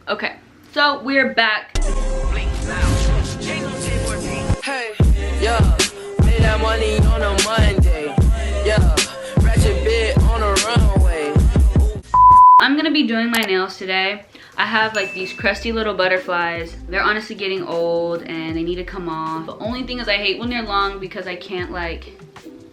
Okay, so we're back. Hey, yeah, made that money on a Monday. Yeah, ratchet bit on a runway. I'm gonna be doing my nails today. I have like these crusty little butterflies. They're honestly getting old and they need to come off. The only thing is I hate when they're long because I can't like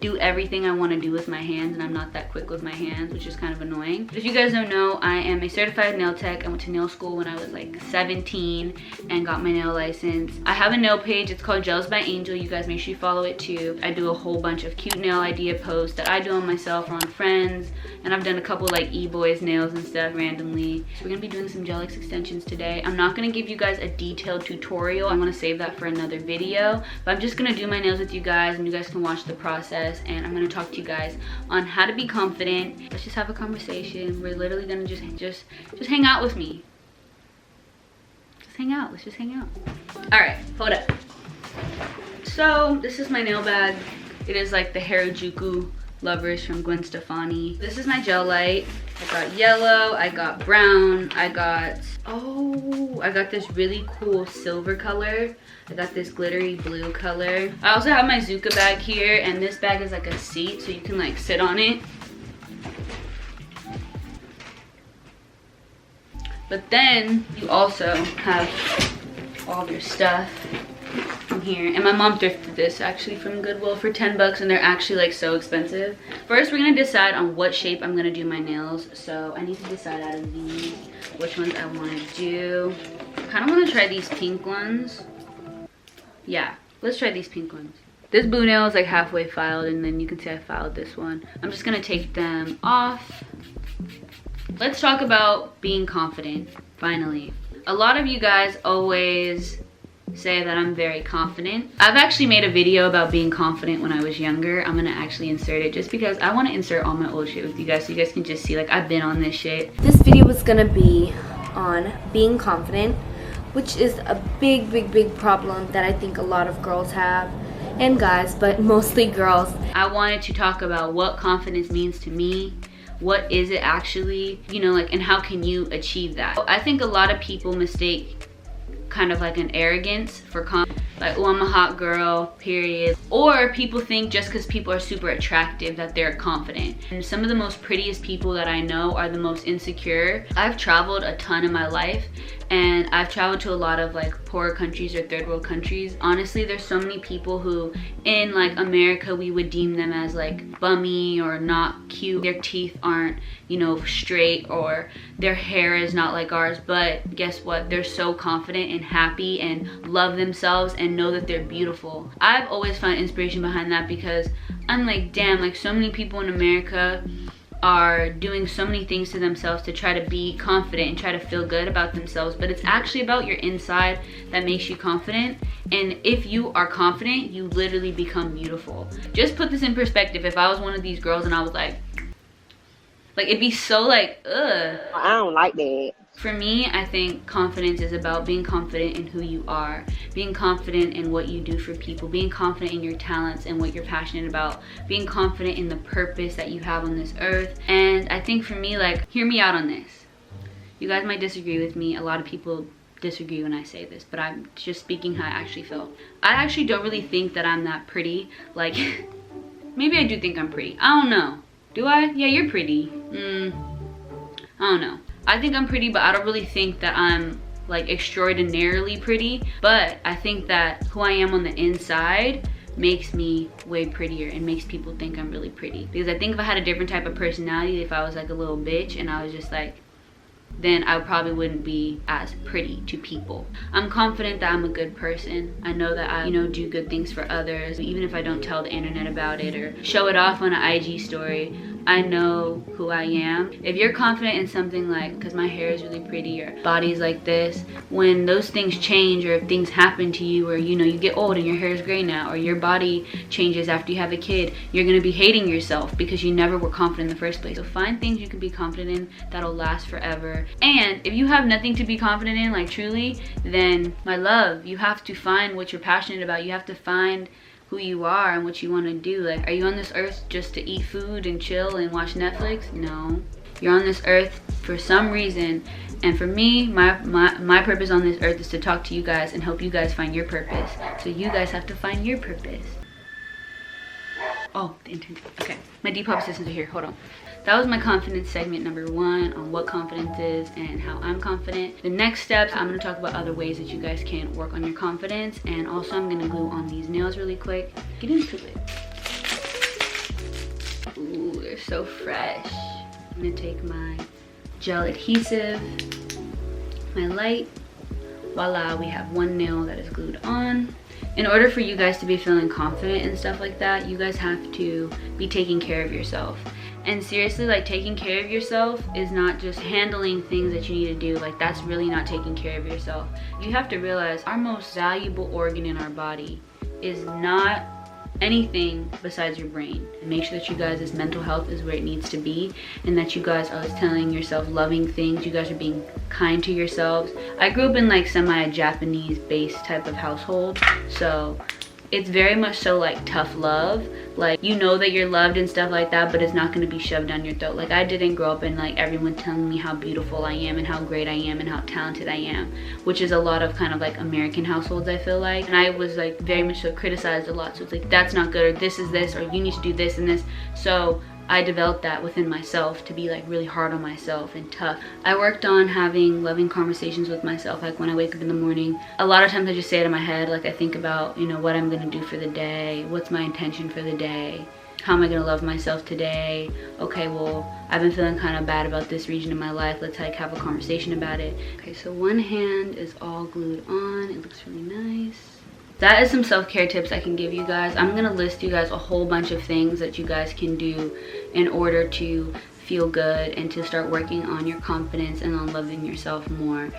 do everything I want to do with my hands, and I'm not that quick with my hands, which is kind of annoying. But if you guys don't know, I am a certified nail tech. I went to nail school when I was like 17 and got my nail license. I have a nail page. It's called Gels by Angel. You guys make sure you follow it too. I do a whole bunch of cute nail idea posts that I do on myself or on friends, and I've done a couple like e-boys nails and stuff randomly. So we're gonna be doing some gel X extensions today. I'm not gonna give you guys a detailed tutorial. I'm gonna save that for another video, but I'm just gonna do my nails with you guys and you guys can watch the process, and I'm gonna talk to you guys on how to be confident. Let's just have a conversation. We're literally gonna just hang out with me. Just hang out. Let's just hang out. All right, hold up. So this is my nail bag. It is like the Harajuku Lovers from Gwen Stefani. This is my gel light. I got yellow, I got brown, I got this really cool silver color. I got this glittery blue color. I also have my Zuka bag here, and this bag is like a seat so you can like sit on it. But then you also have all of your stuff from here. And my mom thrifted this actually from Goodwill for 10 bucks, and they're actually like so expensive. First, we're gonna decide on what shape I'm gonna do my nails. So I need to decide out of these which ones I wanna do. I kinda wanna try these pink ones. Yeah, let's try these pink ones. This blue nail is like halfway filed, and then you can see I filed this one. I'm just gonna take them off. Let's talk about being confident, finally. A lot of you guys always say that I'm very confident. I've actually made a video about being confident when I was younger. I'm gonna actually insert it just because I want to insert all my old shit with you guys so you guys can just see like I've been on this shit. This video is gonna be on being confident, which is a big problem that I think a lot of girls have, and guys, but mostly girls. I wanted to talk about what confidence means to me. What is it actually, you know, like, and how can you achieve that? I think a lot of people mistake kind of like an arrogance for like, oh, I'm a hot girl, period. Or people think just because people are super attractive that they're confident. And some of the most prettiest people that I know are the most insecure. I've traveled a ton in my life, and I've traveled to a lot of like poorer countries or third world countries. Honestly, there's so many people who in like America we would deem them as like bummy or not cute. Their teeth aren't, you know, straight, or their hair is not like ours, but guess what? They're so confident and happy and love themselves and know that they're beautiful. I've always found inspiration behind that because I'm like, damn, like so many people in America are doing so many things to themselves to try to be confident and try to feel good about themselves, but it's actually about your inside that makes you confident. And if you are confident, you literally become beautiful. Just put this in perspective. If I was one of these girls and I was like it'd be so like, ugh. I don't like that. For me, I think confidence is about being confident in who you are, being confident in what you do for people, being confident in your talents and what you're passionate about, being confident in the purpose that you have on this earth. And I think for me, like, hear me out on this. You guys might disagree with me. A lot of people disagree when I say this, but I'm just speaking how I actually feel. I actually don't really think that I'm that pretty. Like, maybe I do think I'm pretty. I don't know. Do I? Yeah, you're pretty. I don't know. I think I'm pretty, but I don't really think that I'm like extraordinarily pretty. But I think that who I am on the inside makes me way prettier and makes people think I'm really pretty. Because I think if I had a different type of personality, if I was like a little bitch and I was just like, then I probably wouldn't be as pretty to people. I'm confident that I'm a good person. I know that I, you know, do good things for others. Even if I don't tell the internet about it or show it off on an IG story, I know who I am. If you're confident in something like, because my hair is really pretty or body's like this, when those things change or if things happen to you or, you know, you get old and your hair is gray now or your body changes after you have a kid, you're gonna be hating yourself because you never were confident in the first place. So find things you can be confident in that'll last forever. And if you have nothing to be confident in, like truly, then my love, you have to find what you're passionate about. You have to find who you are and what you want to do. Like, are you on this earth just to eat food and chill and watch Netflix? No. You're on this earth for some reason, And for me, my purpose on this earth is to talk to you guys and help you guys find your purpose. So you guys have to find your purpose. Oh, the internship. Okay, my Depop assistants are here. Hold on. That was my confidence segment number 1 on what confidence is and how I'm confident. The next steps, I'm going to talk about other ways that you guys can work on your confidence. And also I'm going to glue on these nails really quick. Get into it. Ooh, they're so fresh. I'm going to take my gel adhesive, my light. Voila, we have one nail that is glued on. In order for you guys to be feeling confident and stuff like that, you guys have to be taking care of yourself. And seriously, like, taking care of yourself is not just handling things that you need to do. Like, that's really not taking care of yourself. You have to realize our most valuable organ in our body is not anything besides your brain. And make sure that you guys' mental health is where it needs to be, and that you guys are telling yourself loving things. You guys are being kind to yourselves. I grew up in like semi-Japanese based type of household, so it's very much so like tough love. Like, you know that you're loved and stuff like that, but it's not going to be shoved down your throat. Like, I didn't grow up in like everyone telling me how beautiful I am and how great I am and how talented I am, which is a lot of kind of like American households, I feel like. And I was like very much so criticized a lot. So it's like, that's not good, or this is this, or you need to do this and this. So I developed that within myself to be like really hard on myself and tough. I worked on having loving conversations with myself. Like, when I wake up in the morning, a lot of times I just say it in my head. Like, I think about, you know, what I'm gonna do for the day, what's my intention for the day, how am I gonna love myself today. Okay, well, I've been feeling kind of bad about this region of my life, let's like have a conversation about it. Okay, so one hand is all glued on. It looks really nice. That is some self-care tips I can give you guys. I'm gonna list you guys a whole bunch of things that you guys can do in order to feel good and to start working on your confidence and on loving yourself more.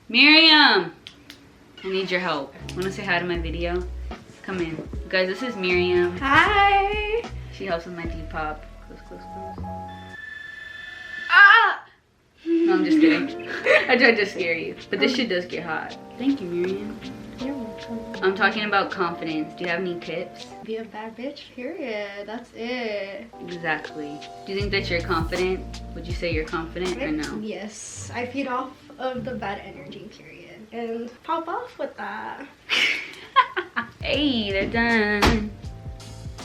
Miriam, I need your help. Wanna say hi to my video? Come in. Guys, this is Miriam. Hi. She helps with my Depop. Close, close, close. Ah! No, I'm just kidding. I tried to scare you, but this shit does get hot. Thank you, Miriam. You're welcome. I'm talking about confidence. Do you have any tips? Be a bad bitch, period. That's it. Exactly. Do you think that you're confident? Would you say you're confident or no? Yes, I feed off of the bad energy, period, and pop off with that. Hey, they're done.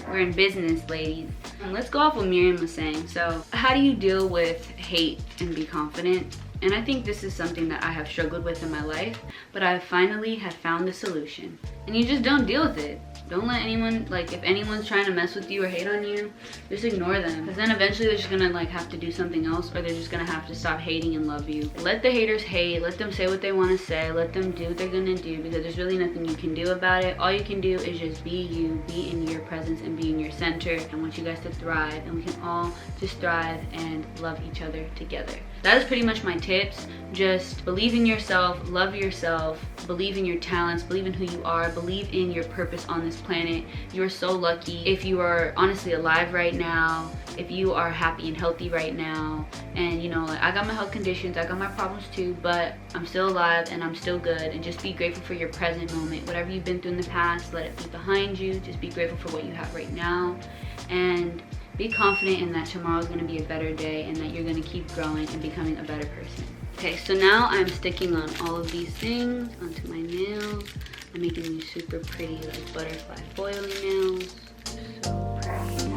We're in business, ladies. And let's go off what Miriam was saying. So, how do you deal with hate and be confident? And I think this is something that I have struggled with in my life, but I finally have found the solution. And you just don't deal with it. Don't let anyone, like, if anyone's trying to mess with you or hate on you, just ignore them. Because then eventually they're just gonna like have to do something else, or they're just gonna have to stop hating and love you. Let the haters hate, let them say what they wanna say, let them do what they're gonna do, because there's really nothing you can do about it. All you can do is just be you, be in your presence and be in your center. I want you guys to thrive, and we can all just thrive and love each other together. That is pretty much my tips. Just believe in yourself, love yourself, believe in your talents, believe in who you are, believe in your purpose on this planet. You are so lucky if you are honestly alive right now, if you are happy and healthy right now. And you know, like, I got my health conditions, I got my problems too, but I'm still alive and I'm still good. And just be grateful for your present moment. Whatever you've been through in the past, let it be behind you. Just be grateful for what you have right now, and be confident in that tomorrow is going to be a better day, and that you're going to keep growing and becoming a better person. Okay, so now I'm sticking on all of these things onto my nails. I'm making these super pretty like butterfly foiling nails. So pretty.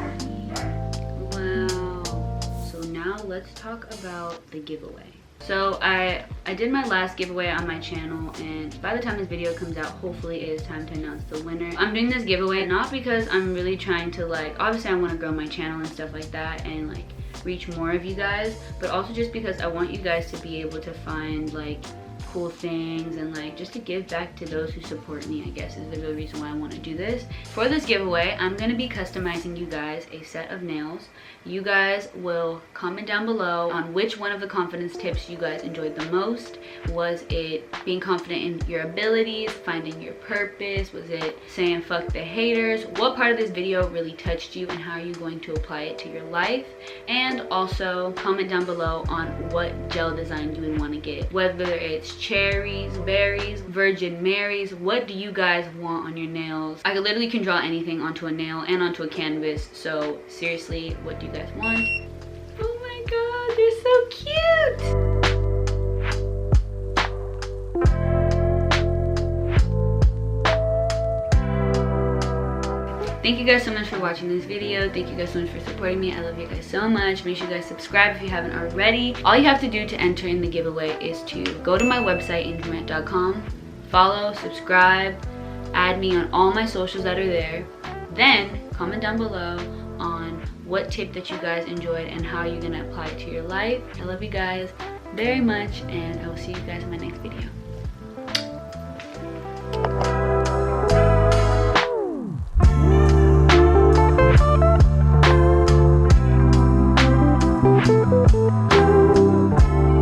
Wow. So now let's talk about the giveaway. So I did my last giveaway on my channel, and by the time this video comes out, hopefully it is time to announce the winner. I'm doing this giveaway not because I'm really trying to, like, obviously I want to grow my channel and stuff like that and like reach more of you guys, but also just because I want you guys to be able to find like cool things and like just to give back to those who support me, I guess, is the real reason why I want to do this. For this giveaway, I'm going to be customizing you guys a set of nails. You guys will comment down below on which one of the confidence tips you guys enjoyed the most. Was it being confident in your abilities, finding your purpose? Was it saying fuck the haters? What part of this video really touched you, and how are you going to apply it to your life? And also comment down below on what gel design you would want to get, whether it's cherries, berries, Virgin Marys. What do you guys want on your nails? I literally can draw anything onto a nail and onto a canvas, so seriously, what do you guys want? Oh my god, they're so cute! thank you guys so much for watching this video. Thank you guys so much for supporting me. I love you guys so much. Make sure you guys subscribe if you haven't already. All you have to do to enter in the giveaway is to go to my website, angelrant.com, follow, subscribe, add me on all my socials that are there. Then comment down below on what tip that you guys enjoyed and how you're gonna apply it to your life. I love you guys very much, and I will see you guys in my next video.